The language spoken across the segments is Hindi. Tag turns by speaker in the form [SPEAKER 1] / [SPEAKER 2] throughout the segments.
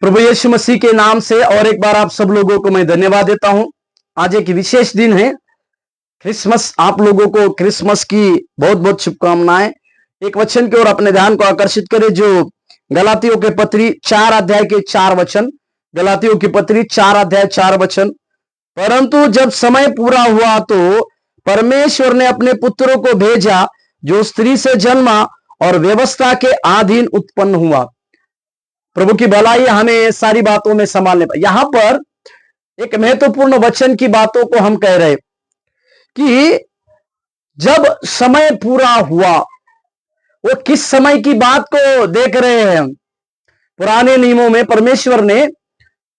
[SPEAKER 1] प्रभु यीशु मसीह के नाम से और एक बार आप सब लोगों को मैं धन्यवाद देता हूं। आज एक विशेष दिन है, क्रिसमस। आप लोगों को क्रिसमस की बहुत बहुत शुभकामनाएं। एक वचन की ओर अपने ध्यान को आकर्षित करें जो गलातियों के पत्री 4 अध्याय के 4 वचन। गलातियों की पत्री 4 अध्याय 4 वचन। परंतु जब समय पूरा हुआ तो परमेश्वर ने अपने पुत्रों को भेजा जो स्त्री से जन्मा और व्यवस्था के अधीन उत्पन्न हुआ। प्रभु की भलाई हमें सारी बातों में संभालने पर। यहां पर एक महत्वपूर्ण वचन की बातों को हम कह रहे कि जब समय पूरा हुआ, वो किस समय की बात को देख रहे हैं। पुराने नियमों में परमेश्वर ने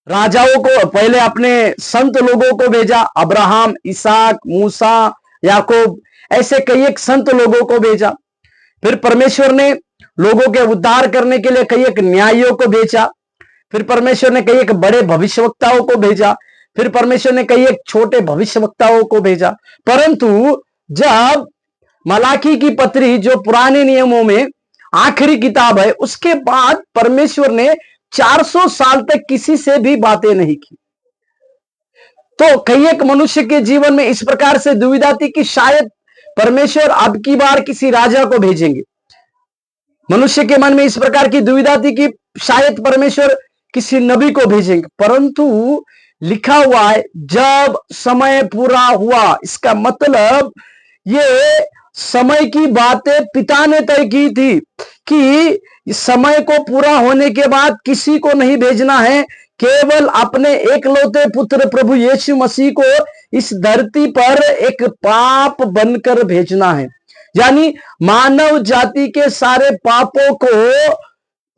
[SPEAKER 1] राजाओं को पहले अपने संत लोगों को भेजा, अब्राहम, इसहाक, मूसा, याकूब, ऐसे कई एक संत लोगों को भेजा। फिर परमेश्वर ने लोगों के उद्धार करने के लिए कई एक न्यायियों को भेजा। फिर परमेश्वर ने कई एक बड़े भविष्यवक्ताओं को भेजा। फिर परमेश्वर ने कई एक छोटे भविष्यवक्ताओं को भेजा। परंतु जब मलाकी की पत्री जो पुराने नियमों में आखिरी किताब है, उसके बाद परमेश्वर ने 400 साल तक किसी से भी बातें नहीं की। तो कई एक मनुष्य के जीवन में इस प्रकार से दुविधा थी कि शायद परमेश्वर अब की बार किसी राजा को भेजेंगे। मनुष्य के मन में इस प्रकार की दुविधा थी कि शायद परमेश्वर किसी नबी को भेजेंगे। परंतु लिखा हुआ है जब समय पूरा हुआ, इसका मतलब ये समय की बातें पिता ने तय की थी कि समय को पूरा होने के बाद किसी को नहीं भेजना है, केवल अपने एकलौते पुत्र प्रभु यीशु मसीह को इस धरती पर एक पाप बनकर भेजना है। यानी मानव जाति के सारे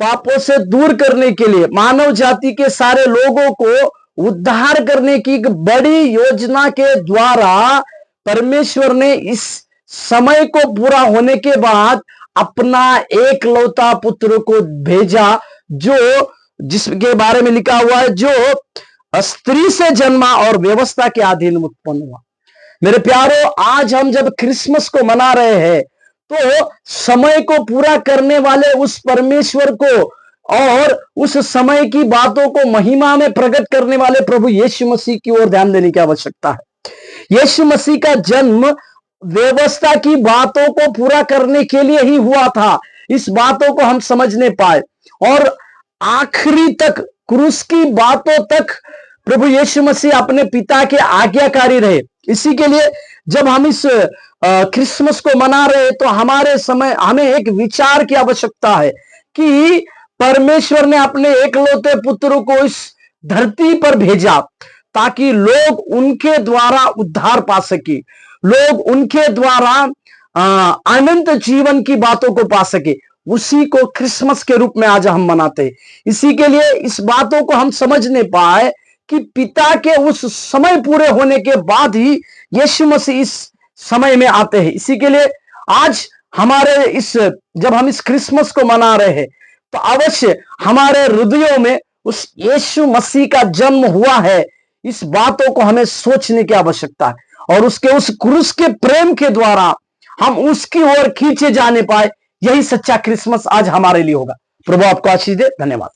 [SPEAKER 1] पापों से दूर करने के लिए, मानव जाति के सारे लोगों को उद्धार करने की एक बड़ी योजना के द्वारा परमेश्वर ने इस समय को पूरा होने के बाद अपना एकलौता पुत्र को भेजा, जो जिसके बारे में लिखा हुआ है जो स्त्री से जन्मा और व्यवस्था के अधीन उत्पन्न हुआ। मेरे प्यारो, आज हम जब क्रिसमस को मना रहे हैं तो समय को पूरा करने वाले उस परमेश्वर को और उस समय की बातों को महिमा में प्रकट करने वाले प्रभु यीशु मसीह की ओर ध्यान देने की आवश्यकता है। यीशु मसीह का जन्म व्यवस्था की बातों को पूरा करने के लिए ही हुआ था। इस बातों को हम समझने पाए और आखिरी तक, क्रूस की बातों तक प्रभु यीशु मसीह अपने पिता के आज्ञाकारी रहे। इसी के लिए जब हम इस क्रिसमस को मना रहे तो हमें एक विचार की आवश्यकता है कि परमेश्वर ने अपने एकलौते पुत्र को इस धरती पर भेजा ताकि लोग उनके द्वारा उद्धार पा सके, लोग उनके द्वारा अनंत जीवन की बातों को पा सके। उसी को क्रिसमस के रूप में आज हम मनाते हैं। इसी के लिए इस बातों को हम समझने पाए कि पिता के उस समय पूरे होने के बाद ही यीशु मसीह इस समय में आते हैं। इसी के लिए आज जब हम इस क्रिसमस को मना रहे हैं तो अवश्य हमारे हृदयों में उस यीशु मसीह का जन्म हुआ है, इस बातों को हमें सोचने की आवश्यकता है और उसके उस क्रूस के प्रेम के द्वारा हम उसकी ओर खींचे जाने पाए। यही सच्चा क्रिसमस आज हमारे लिए होगा। प्रभु आपको आशीष दे। धन्यवाद।